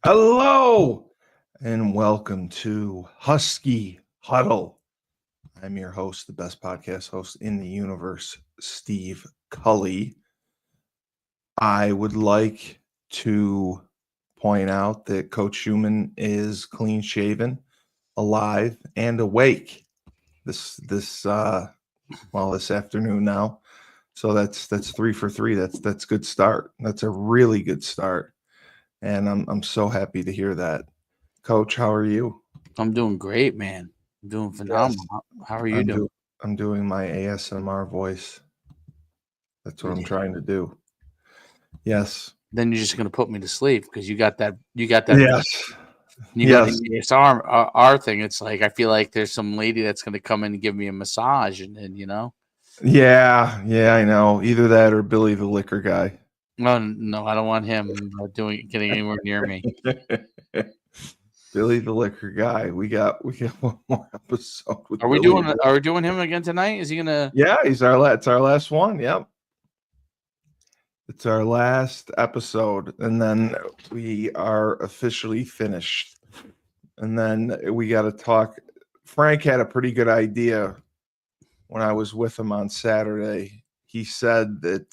Hello and welcome to Husky Huddle. I'm your host, the best podcast host in the universe, Steve Cully. I would like to point out that Coach Schumann is clean shaven, alive, and awake this afternoon now. So that's 3 for 3. That's good start. That's a really good start. And I'm so happy to hear that. Coach, how are you? I'm doing great, man. I'm doing Yes, phenomenal. How are you I'm doing? do I'm doing my ASMR voice. That's what I'm trying to do. Yes. Then you're just gonna put me to sleep because you got that Yes. you go Yes. the ASMR thing. It's like I feel like there's some lady that's gonna come in and give me a massage, and. Yeah. Yeah, I know. Either that or Billy the Liquor Guy. No, I don't want him getting anywhere near me. Billy the Liquor Guy. We got one more episode with Are we Billy. doing him again tonight? Is he gonna? Yeah, it's our last one. Yep. It's our last episode, and then we are officially finished. And then we got to talk. Frank had a pretty good idea when I was with him on Saturday. He said that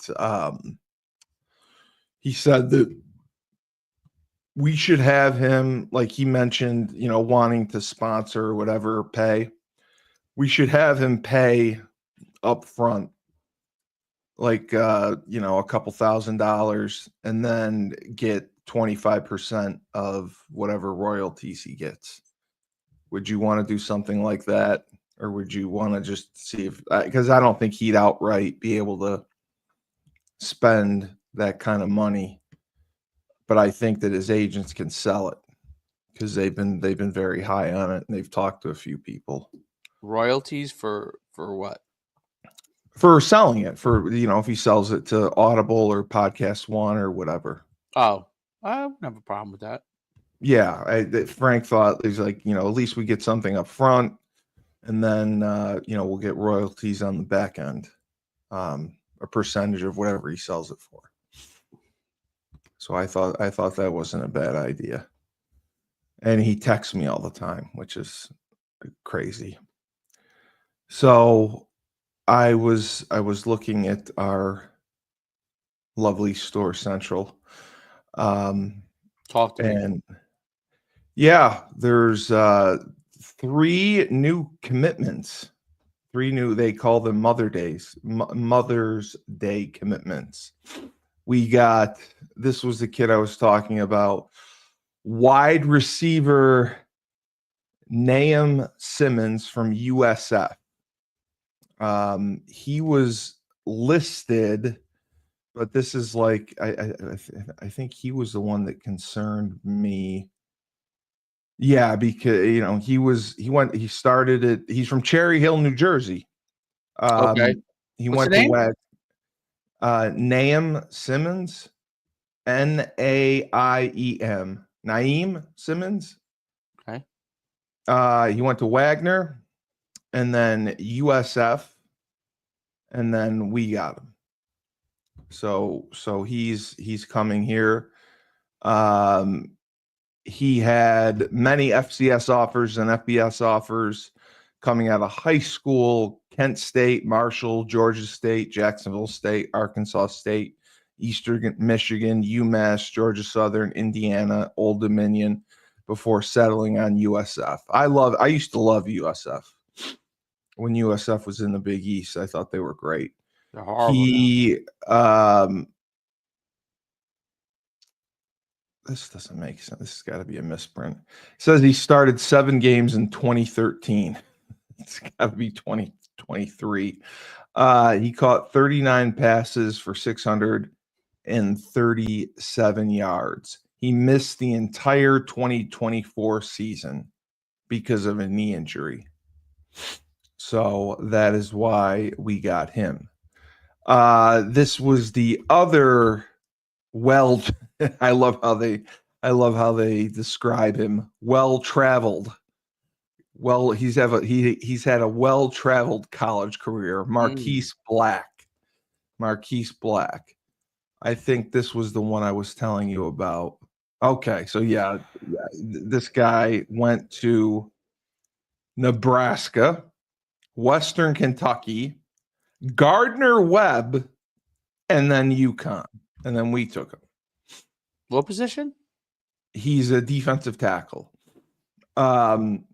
we should have him, like he mentioned, wanting to sponsor or whatever, pay. We should have him pay up front, like a couple $1,000, and then get 25% of whatever royalties he gets. Would you want to do something like that? Or would you want to just see if, because I don't think he'd outright be able to spend that kind of money, but I think that his agents can sell it because they've been very high on it, and they've talked to a few people Royalties for what? for selling it, for if he sells it to Audible or Podcast One or whatever. Oh, I don't have a problem with that. Yeah, Frank thought he's like, at least we get something up front, and then we'll get royalties on the back end, a percentage of whatever he sells it for. So I thought that wasn't a bad idea. And he texts me all the time, which is crazy. So I was looking at our lovely Store Central, Talk to me. and yeah, there's 3 new commitments. 3 new, they call them Mother's Day commitments. This was the kid I was talking about, wide receiver Nahum Simmons from USF. He was listed, but this is like I think he was the one that concerned me. Yeah, because he's from Cherry Hill, New Jersey. Okay. He What's the went to name? Nahum Simmons, Naiem, Naeem Simmons. Okay. He went to Wagner, and then USF, and then we got him. So he's coming here. He had many FCS offers and FBS offers coming out of high school: Kent State, Marshall, Georgia State, Jacksonville State, Arkansas State, Eastern Michigan, UMass, Georgia Southern, Indiana, Old Dominion, before settling on USF. I used to love USF. When USF was in the Big East, I thought they were great. They're horrible now. This doesn't make sense. This has got to be a misprint. It says he started 7 games in 2013. It's got to be 2023. He caught 39 passes for 637 yards. He missed the entire 2024 season because of a knee injury. So that is why we got him. This was the other I love how they describe him. Well-traveled. Well, he's had a well-traveled college career. Marquise Black. I think this was the one I was telling you about. Okay, so yeah, this guy went to Nebraska, Western Kentucky, Gardner Webb, and then UConn, and then we took him. What position? He's a defensive tackle, and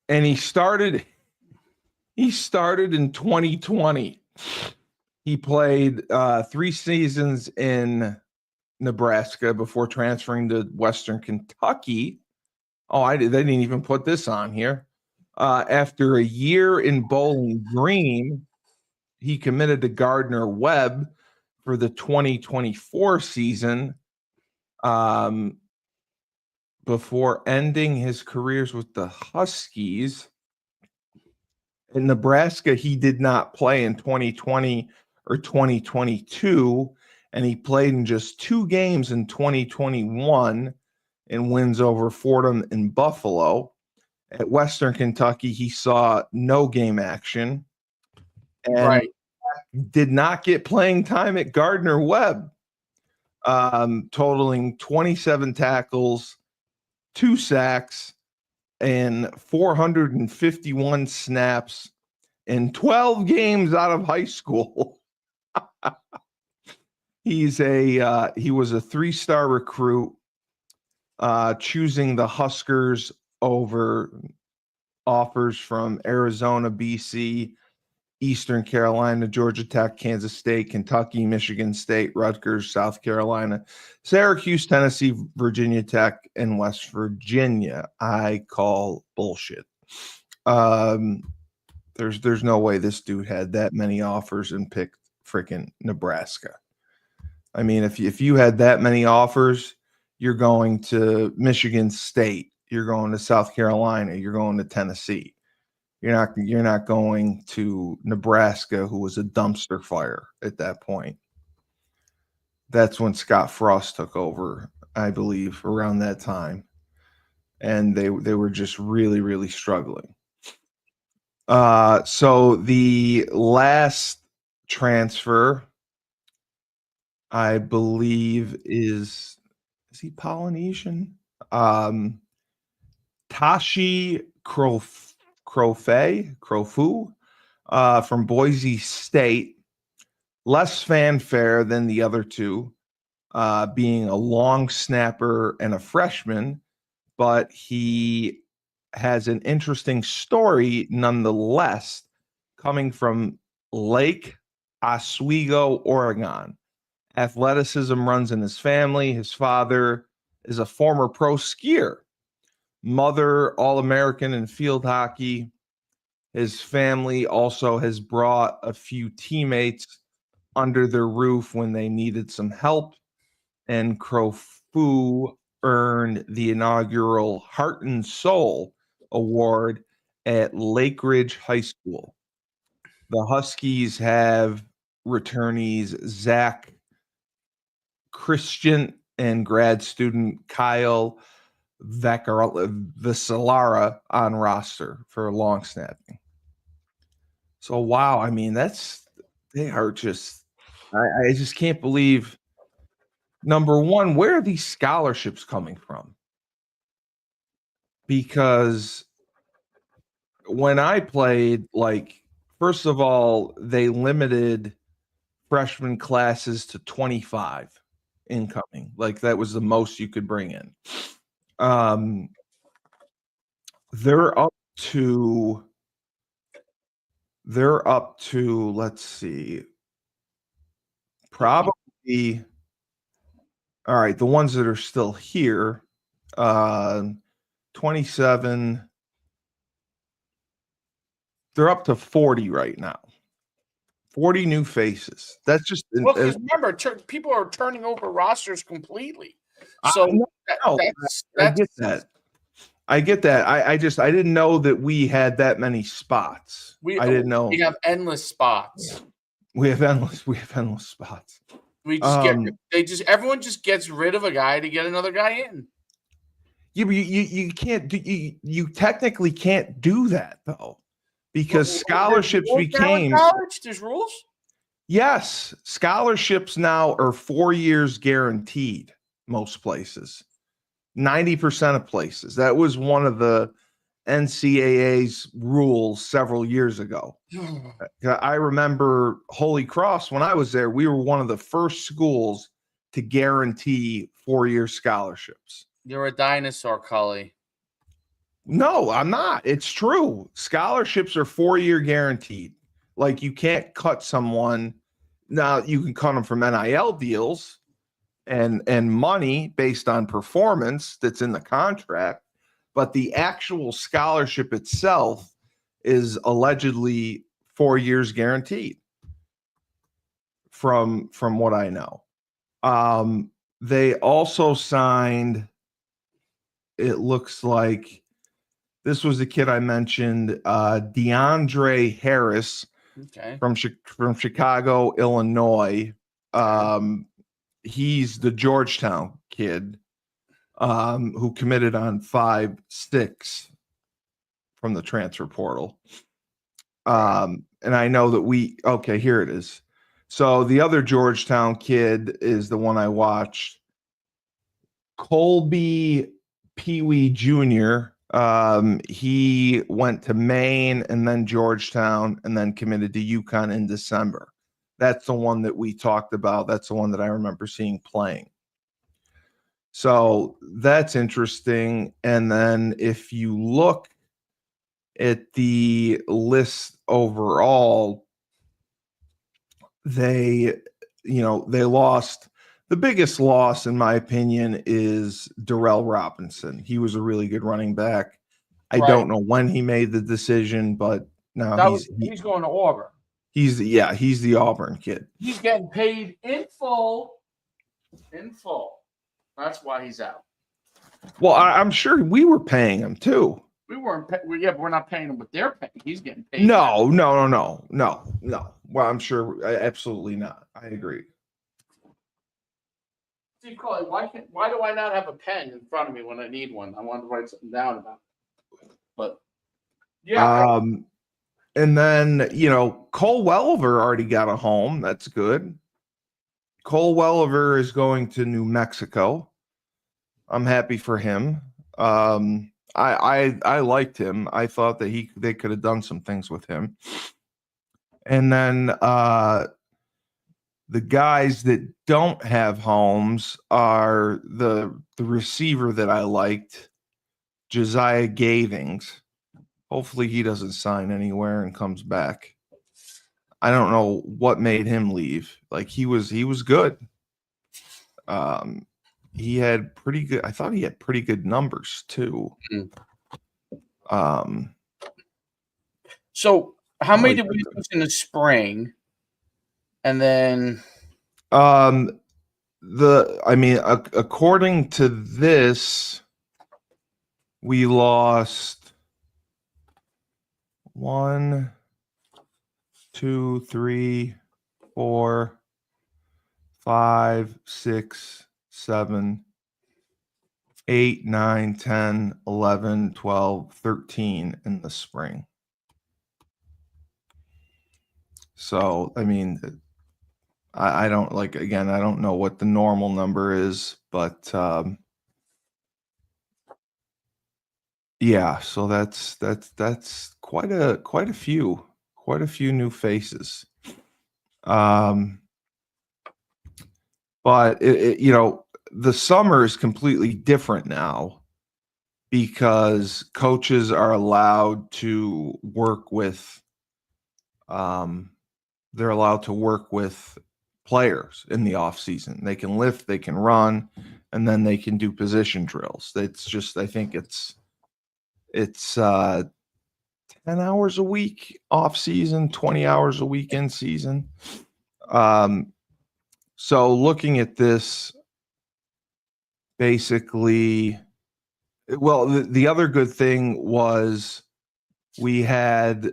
he started in 2020. He played 3 seasons in Nebraska before transferring to Western Kentucky. They didn't even put this on here. After a year in Bowling Green, he committed to Gardner Webb for the 2024 season, before ending his careers with the Huskies. In Nebraska, he did not play in 2020 or 2022, and he played in just 2 games in 2021 in wins over Fordham and Buffalo. At Western Kentucky, he saw no game action and did not get playing time at Gardner Webb, totaling 27 tackles, 2 sacks, and 451 snaps in 12 games out of high school. He was a 3-star recruit, choosing the Huskers over offers from Arizona, BC, Eastern Carolina, Georgia Tech, Kansas State, Kentucky, Michigan State, Rutgers, South Carolina, Syracuse, Tennessee, Virginia Tech, and West Virginia. I call bullshit. There's no way this dude had that many offers and picked freaking Nebraska. I mean, if you had that many offers, you're going to Michigan State, you're going to South Carolina, you're going to Tennessee. You're not going to Nebraska, who was a dumpster fire at that point. That's when Scott Frost took over, I believe, around that time. And they were just really, really struggling. So the last transfer, I believe, is he Polynesian? Tashi Crofu, from Boise State. Less fanfare than the other two, being a long snapper and a freshman, but he has an interesting story nonetheless, coming from Lake Oswego, Oregon. Athleticism runs in his family. His father is a former pro skier, mother All-American in field hockey. His family also has brought a few teammates under their roof when they needed some help, and Crofu earned the inaugural Heart and Soul Award at Lake Ridge High School. The Huskies have returnees Zach Christian and grad student Kyle Vasalara on roster for long snapping. So, wow, I mean, they are just, I just can't believe, number one, where are these scholarships coming from? Because when I played, like, first of all, they limited freshman classes to 25 incoming. Like, that was the most you could bring in. They're up to, let's see, probably, all right, the ones that are still here, 27, they're up to 40 right now. 40 new faces. That's just, Well, because remember, people are turning over rosters completely. So I get that. I get that. I didn't know that we had that many spots. I didn't know. We have endless spots. We have endless spots. We just everyone just gets rid of a guy to get another guy in. Yeah, but you can't do, you technically can't do that though, because scholarships became college. There's rules. Yes, scholarships now are 4 years guaranteed. most places. 90% of places. That was one of the NCAA's rules several years ago. I remember Holy Cross, when I was there, we were one of the first schools to guarantee 4-year scholarships. You're a dinosaur, Cully. No, I'm not. It's true. Scholarships are 4-year guaranteed. Like, you can't cut someone. Now, you can cut them from NIL deals and money based on performance that's in the contract, but the actual scholarship itself is allegedly 4 years guaranteed from what I know. They also signed, it looks like, this was the kid I mentioned, DeAndre Harris, Okay. from Chicago, Illinois. He's the Georgetown kid who committed on 5/6 from the transfer portal. And I know that here it is. So the other Georgetown kid is the one I watched, Colby Pee Wee Jr. He went to Maine and then Georgetown and then committed to UConn in December. That's the one that we talked about. That's the one that I remember seeing playing. So that's interesting. And then if you look at the list overall, they lost. The biggest loss, in my opinion, is Darrell Robinson. He was a really good running back. I don't know when he made the decision, but now he's going to Auburn. He's the Auburn kid. He's getting paid in full. That's why he's out. Well, I'm sure we were paying him too. We weren't. But we're not paying him what they're paying. He's getting paid. No. Well, I'm sure, absolutely not. I agree. See, Coley, why do I not have a pen in front of me when I need one? I want to write something down about it. But yeah. And then, Cole Welliver already got a home. That's good. Cole Welliver is going to New Mexico. I'm happy for him. I liked him. I thought that they could have done some things with him. And then the guys that don't have homes are the receiver that I liked, Josiah Gavings. Hopefully he doesn't sign anywhere and comes back. I don't know what made him leave. Like, he was good. He had pretty good. I thought he had pretty good numbers too. So how many did we lose in the spring? And then according to this, we lost 1, 2, 3, 4, 5, 6, 7, 8, 9, 10, 11, 12, 13 in the spring. So, I don't I don't know what the normal number is, but yeah, so that's quite a few new faces. But the summer is completely different now because coaches are allowed to work with players in the off season. They can lift, they can run, and then they can do position drills. It's just, I think it's 10 hours a week off season, 20 hours a week in season. So looking at this, basically, well, the other good thing was we had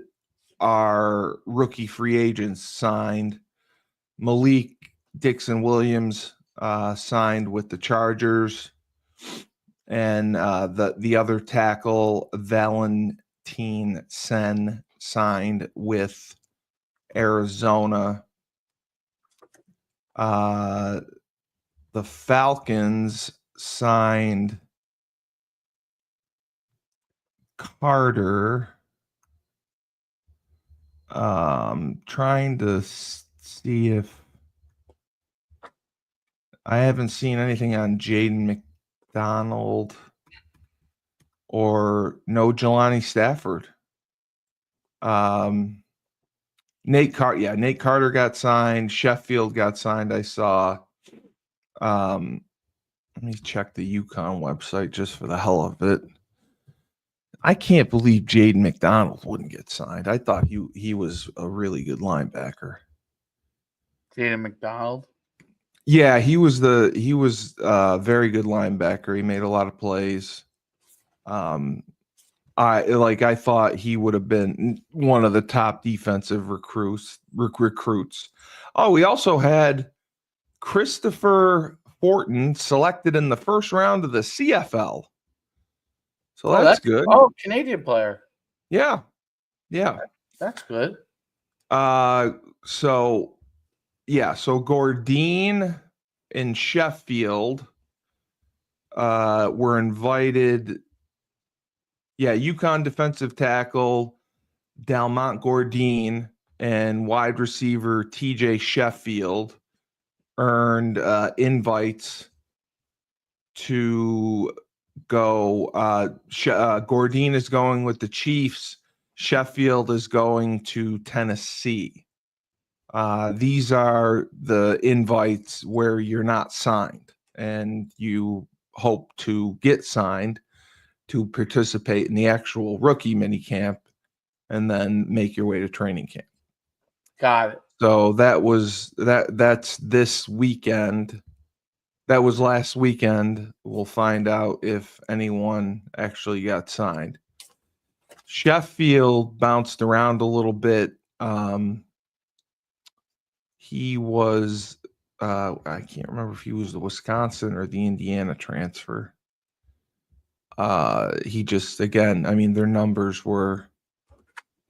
our rookie free agents signed. Malik Dixon-Williams signed with the Chargers, and the other tackle, Valentine Sen, signed with Arizona. the Falcons signed Carter. Trying to see if I haven't seen anything on Jaden McDonald or no Jelani Stafford. Nate Carter got signed. Sheffield got signed. I saw. Let me check the UConn website just for the hell of it. I can't believe Jaden McDonald wouldn't get signed. I thought he was a really good linebacker. Jaden McDonald. Yeah, he was a very good linebacker. He made a lot of plays. I thought he would have been one of the top defensive recruits. Oh, we also had Christopher Fortin selected in the first round of the CFL. So that's good. Oh, Canadian player. Yeah. That's good. So Gordine and Sheffield were invited. Yeah, UConn defensive tackle Dalmont Gordine and wide receiver TJ Sheffield earned invites to go. Gordine is going with the Chiefs. Sheffield is going to Tennessee. These are the invites where you're not signed and you hope to get signed to participate in the actual rookie mini camp and then make your way to training camp. Got it. So that's this weekend. That was last weekend. We'll find out if anyone actually got signed. Sheffield bounced around a little bit. He was, I can't remember if he was the Wisconsin or the Indiana transfer. He just, again, I mean, their numbers were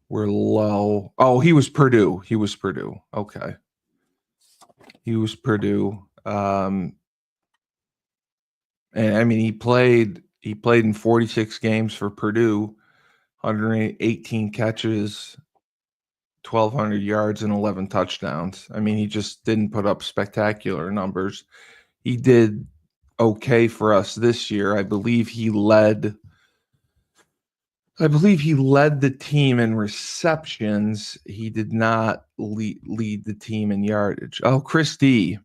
low. Oh, he was Purdue. Okay. He was Purdue. And I mean, he played in 46 games for Purdue, 118 catches, 1,200 yards, and 11 touchdowns. I mean, he just didn't put up spectacular numbers. He did okay for us this year. I believe he led the team in receptions. He did not lead the team in yardage. Oh, Chris D.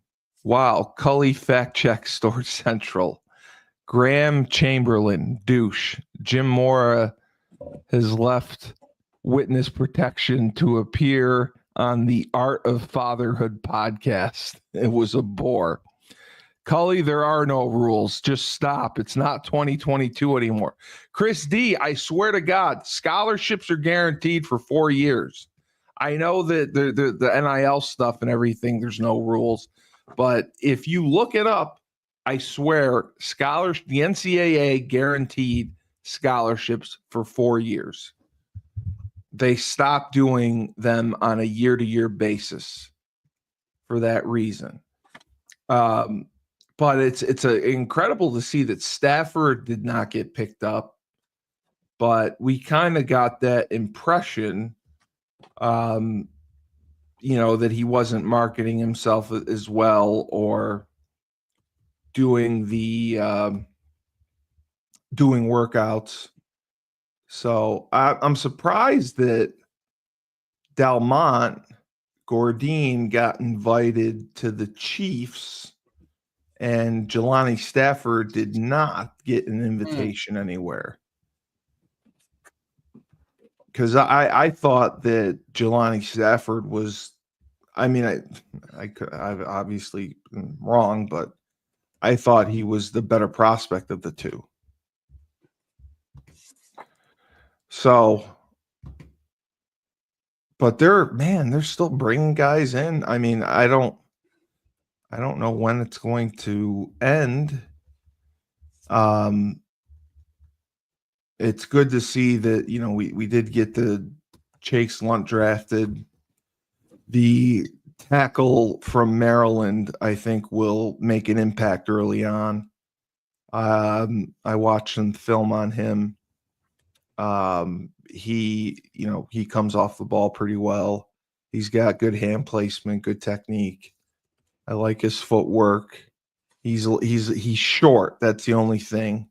Wow. Cully fact check Storage Central. Graham Chamberlain, douche. Jim Mora has left witness protection to appear on the Art of Fatherhood podcast. It was a bore. Cully, there are no rules. Just stop. It's not 2022 anymore. Chris D, I swear to God, scholarships are guaranteed for 4 years. I know that the NIL stuff and everything, there's no rules. But if you look it up, I swear, the NCAA guaranteed scholarships for 4 years. They stopped doing them on a year-to-year basis for that reason. But it's incredible to see that Stafford did not get picked up, but we kind of got that impression, that he wasn't marketing himself as well or doing workouts. So I'm surprised that Dalmont Gordine got invited to the Chiefs and Jelani Stafford did not get an invitation anywhere. Because I thought that Jelani Stafford was, I mean, I've obviously been wrong, but I thought he was the better prospect of the two. So, but they're still bringing guys in. I mean, I don't know when it's going to end. It's good to see that, we did get the Chase Lunt drafted. The tackle from Maryland, I think, will make an impact early on. I watched some film on him. He comes off the ball pretty well. He's got good hand placement, good technique. I like his footwork. He's short. That's the only thing.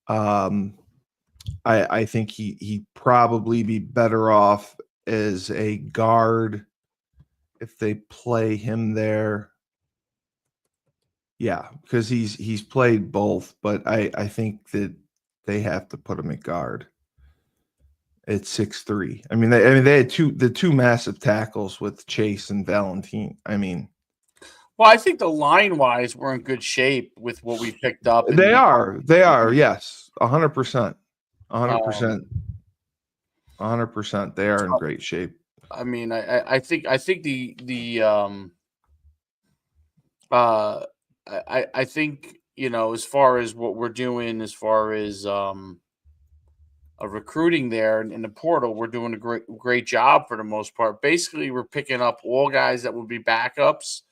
I think he'd probably be better off as a guard if they play him there. Yeah, because he's played both, but I think that they have to put him at guard at 6'3". I mean, they had the two massive tackles with Chase and Valentine. I mean, Well, I think the line wise, we're in good shape with what we picked up. they are, yes, 100%, 100%, 100%. They are in great shape. I mean, I think I think, as far as what we're doing, as far as recruiting there in the portal, we're doing a great job for the most part. Basically, we're picking up all guys that would be backups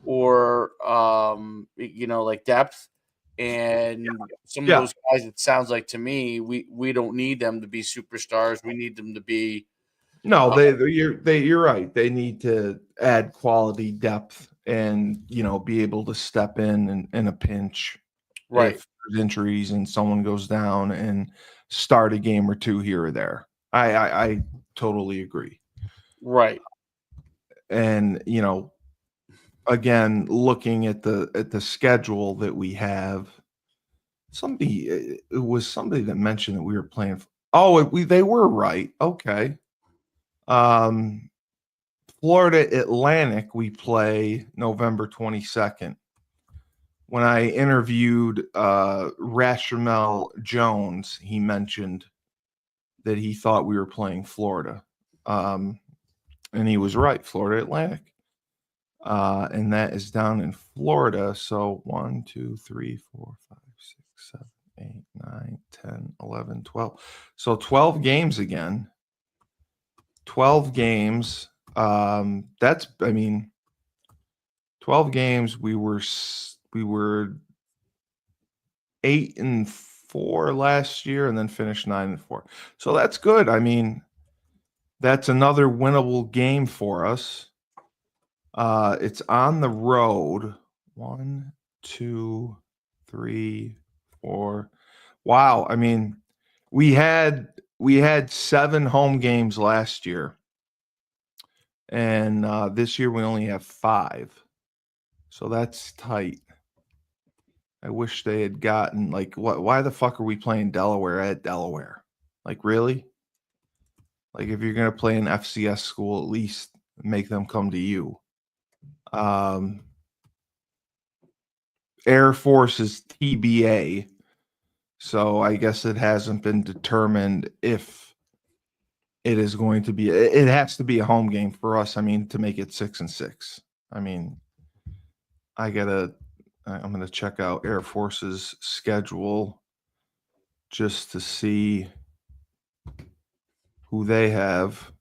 or like depth. And some of those guys, it sounds like to me, we don't need them to be superstars. We need them to be. No, you're right. They need to add quality depth and be able to step in a pinch, Right. if there's injuries and someone goes down, and start a game or two here or there. I totally agree. Right. And again, looking at the schedule that we have, it was somebody that mentioned that we were playing. They were right. Okay. Florida Atlantic, we play November 22nd. When I interviewed Rashamel Jones, he mentioned that he thought we were playing Florida. And he was right, Florida Atlantic. And that is down in Florida. So 1, 2, 3, 4, 5, 6, 7, 8, 9, 10, 11, 12. So 12 games again. 12 games. 12 games. We were 8-4 last year, and then finished 9-4. So that's good. I mean, that's another winnable game for us. It's on the road. 1, 2, 3, 4. Wow. I mean, we had 7 home games last year, and this year we only have 5. So that's tight. I wish they had gotten why the fuck are we playing Delaware at Delaware? Like, really? Like, if you're gonna play an FCS school, at least make them come to you. Air Force is TBA, so I guess it hasn't been determined if it is going to be. It has to be a home game for us. I mean, to make it 6-6. I mean, I'm gonna check out Air Force's schedule just to see who they have.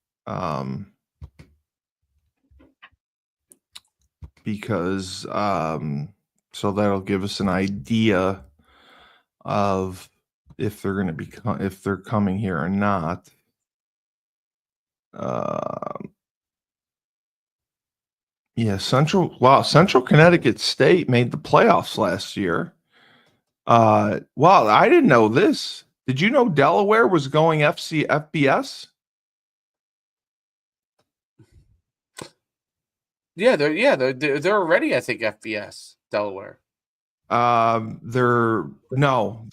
Because so that'll give us an idea of if they're going to if they're coming here or not. Central Connecticut State made the playoffs last year. Wow, I didn't know this. Did you know Delaware was going FBS? Yeah, they're already, I think, FBS Delaware.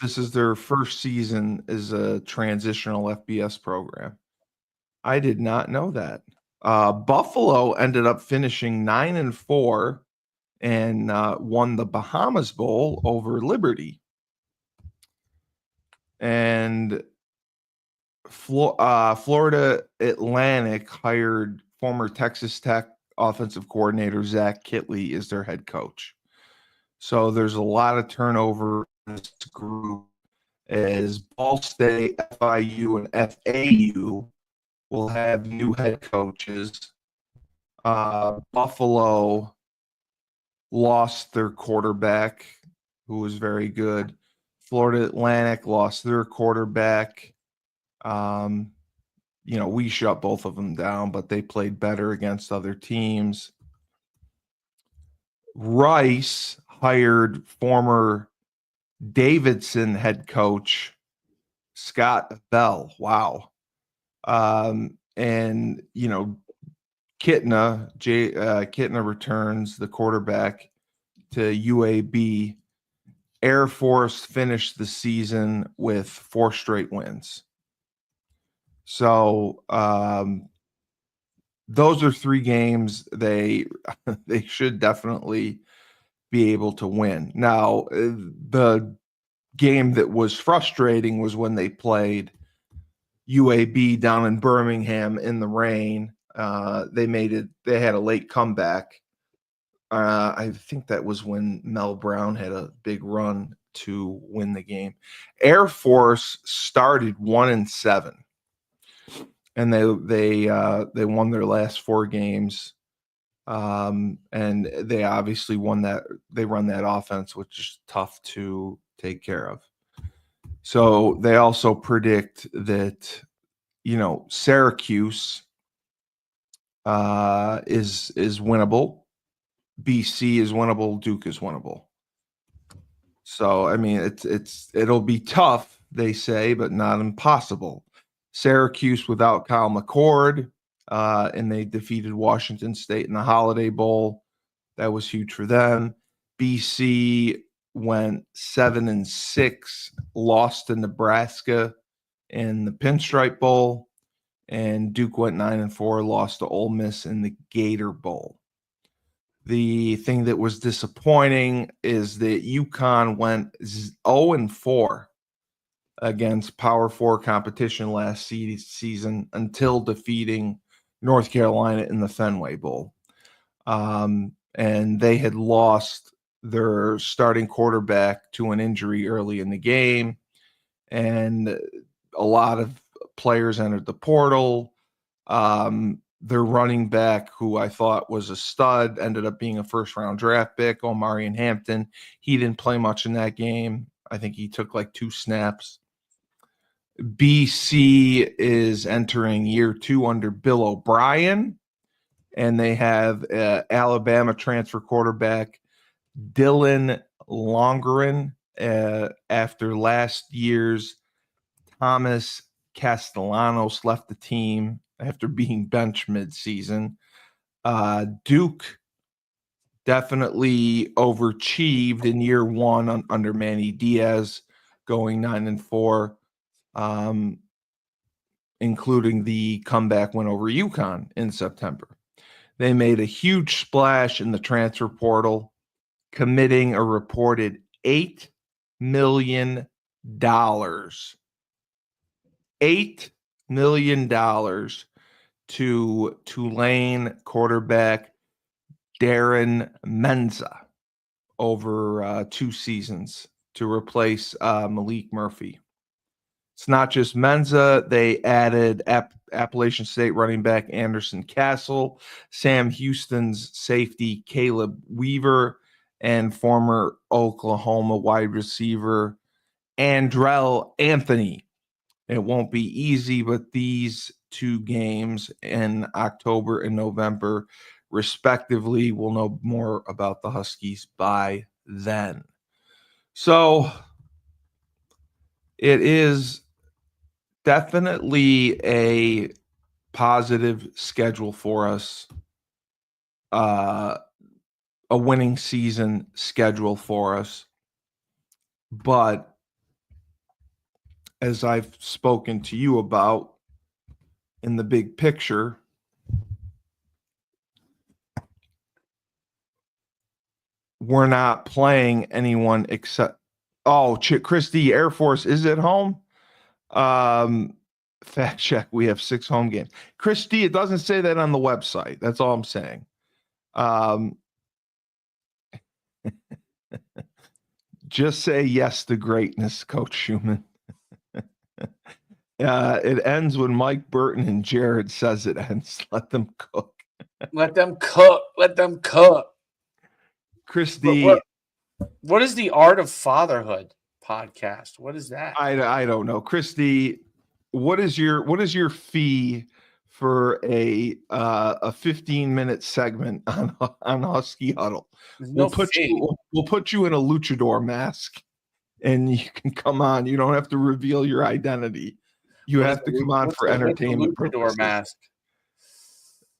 This is their first season as a transitional FBS program. I did not know that. Buffalo ended up finishing 9-4 and won the Bahamas Bowl over Liberty. And Florida Atlantic hired former Texas Tech offensive coordinator Zach Kitley as their head coach. So there's a lot of turnover in this group, as Ball State, FIU, and FAU will have new head coaches. Buffalo lost their quarterback, who was very good. Florida Atlantic lost their quarterback. We shut both of them down, but they played better against other teams. Rice hired former Davidson head coach Scott Bell. Wow. And Kitna returns the quarterback to UAB. Air Force finished the season with 4 straight wins. So those are 3 games they should definitely be able to win. Now, the game that was frustrating was when they played UAB down in Birmingham in the rain. They had a late comeback. I think that was when Mel Brown had a big run to win the game. Air Force started 1-7, and they won their last 4 games. And they obviously won that. They run that offense, which is tough to take care of. So they also predict that, Syracuse is winnable. BC is winnable. Duke is winnable. So, I mean, it'll be tough, they say, but not impossible. Syracuse without Kyle McCord, and they defeated Washington State in the Holiday Bowl. That was huge for them. BC went 7-6, lost to Nebraska in the Pinstripe Bowl, and Duke went 9-4, lost to Ole Miss in the Gator Bowl. The thing that was disappointing is that UConn went 0-4 against Power 4 competition last season until defeating North Carolina in the Fenway Bowl. And they had lost their starting quarterback to an injury early in the game, and a lot of players entered the portal. Their running back, who I thought was a stud, ended up being a first-round draft pick, Omarion Hampton. He didn't play much in that game. I think he took like 2 snaps. BC is entering year 2 under Bill O'Brien, and they have Alabama transfer quarterback Dylan Longerin after last year's Thomas Castellanos left the team after being benched midseason. Duke definitely overachieved in year 1 under Manny Diaz, going 9-4, including the comeback win over UConn in September. They made a huge splash in the transfer portal, committing a reported $8 million. $8 million to Tulane quarterback Darren Menza over 2 seasons to replace Malik Murphy. It's not just Menza. They added Appalachian State running back Anderson Castle, Sam Houston's safety Caleb Weaver, and former Oklahoma wide receiver Andrell Anthony. It won't be easy, but these 2 games in October and November, respectively, we'll know more about the Huskies by then. So it is definitely a positive schedule for us, a winning season schedule for us. But as I've spoken to you about in the big picture, we're not playing anyone except Christie Air Force is at home. Fact check, we have 6 home games. Christie, it doesn't say that on the website. That's all I'm saying. Just say yes to greatness, Coach Schumann. It ends when Mike Burton and Jared says it ends. Let them cook. Let them cook. Let them cook. Christy, What is the Art of Fatherhood podcast? What is that? I don't know. Christy, what is your fee for a 15-minute segment on Husky Huddle? There's no fee. We'll put you in a luchador mask and you can come on. You don't have to reveal your identity. You have to come on for entertainment purposes. Mask?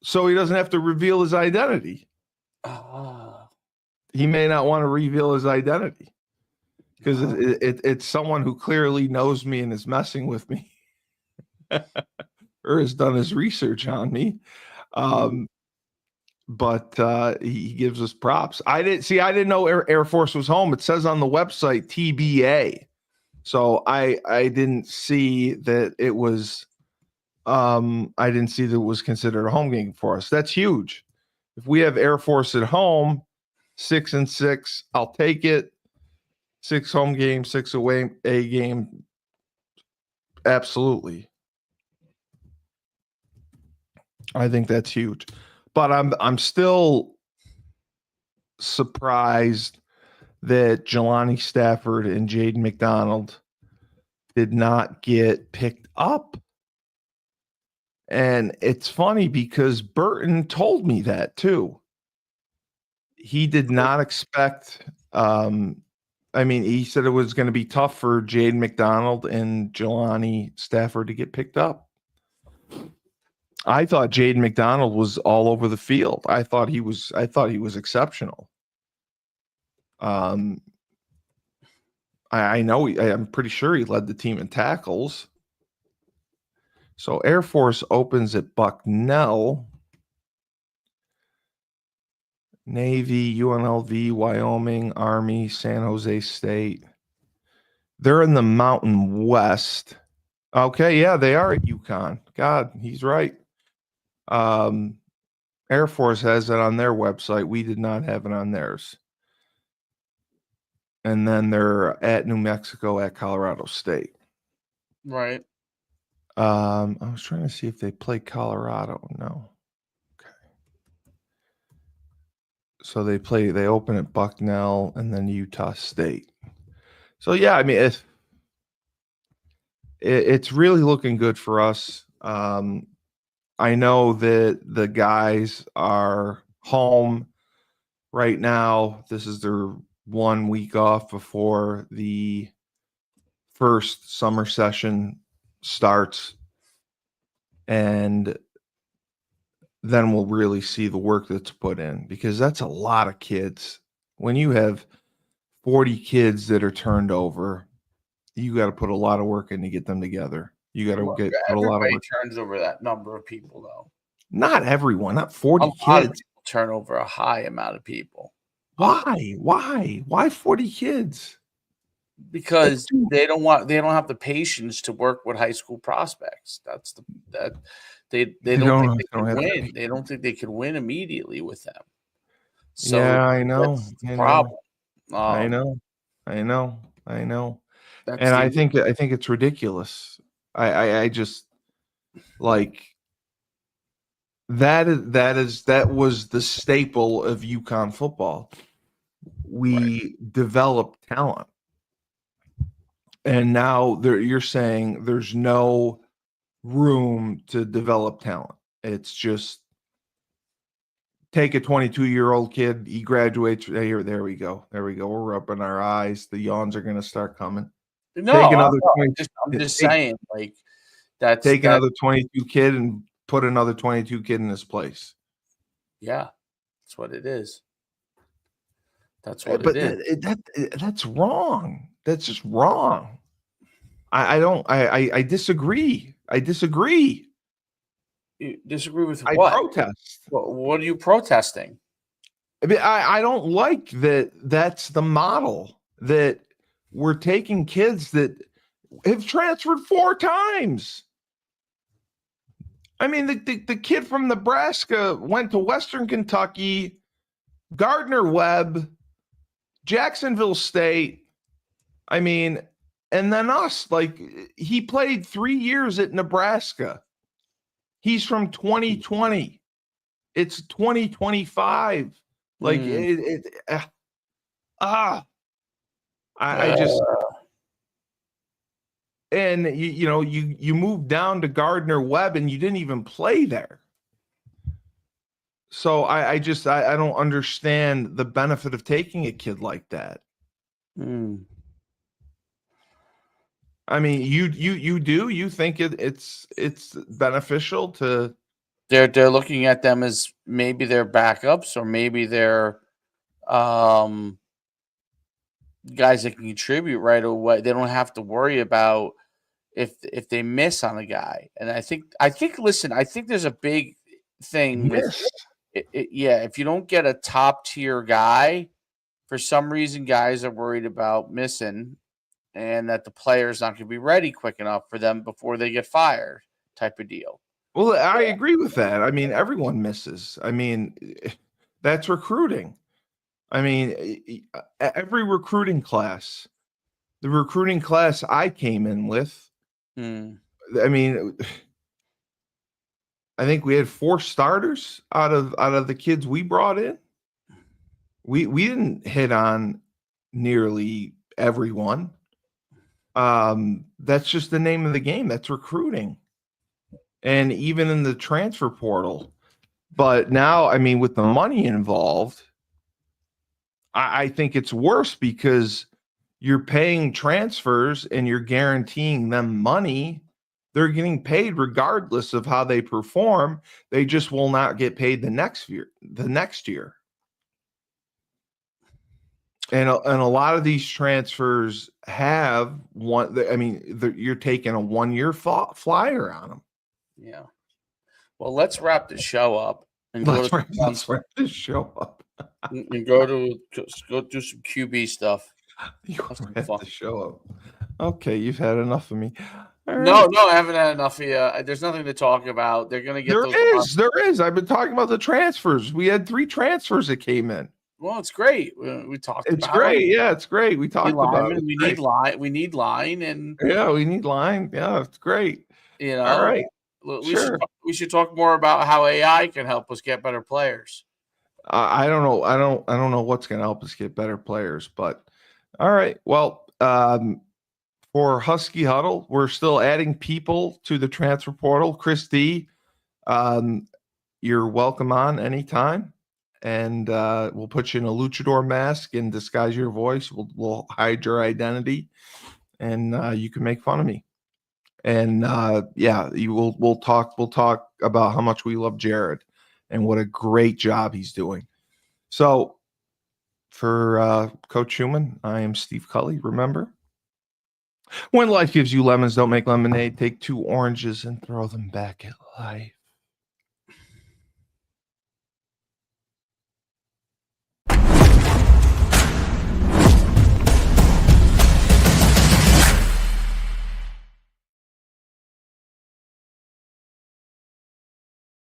So he doesn't have to reveal his identity. He may not want to reveal his identity because it's someone who clearly knows me and is messing with me or has done his research on me. But he gives us props. I didn't know Air Force was home. It says on the website TBA. So I didn't see that it was considered a home game for us. That's huge. If we have Air Force at home, 6-6, I'll take it. 6 home games, 6 away a game. Absolutely. I think that's huge. But I'm still surprised that Jelani Stafford and Jaden McDonald did not get picked up. And it's funny because Burton told me that too. He did not expect he said it was going to be tough for Jaden McDonald and Jelani Stafford to get picked up. I thought Jaden McDonald was all over the field. I thought he was exceptional. I'm pretty sure he led the team in tackles. So Air Force opens at Bucknell, Navy, UNLV, Wyoming, Army, San Jose State. They're in the Mountain West. Okay, yeah, they are at UConn. God, he's right. Air Force has it on their website. We did not have it on theirs. And then they're at New Mexico at Colorado State. Right. I was trying to see if they play Colorado. No. Okay. So they open at Bucknell and then Utah State. So yeah, I mean it's really looking good for us. I know that the guys are home right now. This is their 1 week off before the first summer session starts. And then we'll really see the work that's put in because that's a lot of kids. When you have 40 kids that are turned over, you got to put a lot of work in to get them together. You got to put a lot of work. Turns over that number of people, though. Not everyone, not 40 kids. Turn over a high amount of people. Why? Why 40 kids? Because they don't have the patience to work with high school prospects. They don't think they can win. They don't think they can win immediately with them. So yeah, I know. That's the problem. I know. And I think it's ridiculous. I just like that was the staple of UConn football. We developed talent. And now you're saying there's no room to develop talent. It's just take a 22-year-old kid, he graduates. There we go. We're rubbing our eyes. The yawns are going to start coming. No, I'm just saying, like another 22 kid and put another 22 kid in his place. Yeah, that's what it is. That's what it is. That's wrong. That's just wrong. I disagree. I disagree. You disagree with what? I protest. What are you protesting? I mean, I don't like that. That's the model that we're taking kids that have transferred 4 times. I mean, the kid from Nebraska went to Western Kentucky, Gardner Webb, Jacksonville State. I mean, and then us, like he played 3 years at Nebraska. He's from 2020. It's 2025. Like I just and you moved down to Gardner Webb and you didn't even play there. So I don't understand the benefit of taking a kid like that. I mean, you think it's beneficial to? They're looking at them as maybe they're backups or maybe they're guys that can contribute right away. They don't have to worry about if they miss on a guy. And I think listen, I think there's a big thing with yeah, if you don't get a top tier guy, for some reason guys are worried about missing and that the player's not going to be ready quick enough for them before they get fired type of deal. Well, I agree with that. I mean, everyone misses. I mean, that's recruiting. I mean, every recruiting class, the recruiting class I came in with, I mean, I think we had 4 starters out of the kids we brought in. We didn't hit on nearly everyone. That's just the name of the game. That's recruiting. And even in the transfer portal. But now, I mean, with the money involved, I think it's worse because you're paying transfers and you're guaranteeing them money. They're getting paid regardless of how they perform. They just will not get paid the next year. And a lot of these transfers have one. I mean, you're taking a 1-year flyer on them. Yeah. Well, let's wrap the show up and let's wrap this show up and go do some QB stuff. You wrap the show up. Okay, you've had enough of me. No, I haven't had enough of you. There's nothing to talk about. They're going to get There is. I've been talking about the transfers. We had 3 transfers that came in. Well, it's great. We talked. It's great. Yeah, it's great. We talked about it. We need line. We need line, and we need line. Yeah, it's great. All right. We should talk more about how AI can help us get better players. I don't know. I don't know what's going to help us get better players, but all right. Well, for Husky Huddle, we're still adding people to the transfer portal. Chris D, you're welcome on anytime. And we'll put you in a luchador mask and disguise your voice. We'll hide your identity, and you can make fun of me. And we'll talk about how much we love Jared and what a great job he's doing. So for Coach Schumann, I am Steve Cully. Remember, when life gives you lemons, don't make lemonade. Take 2 oranges and throw them back at life.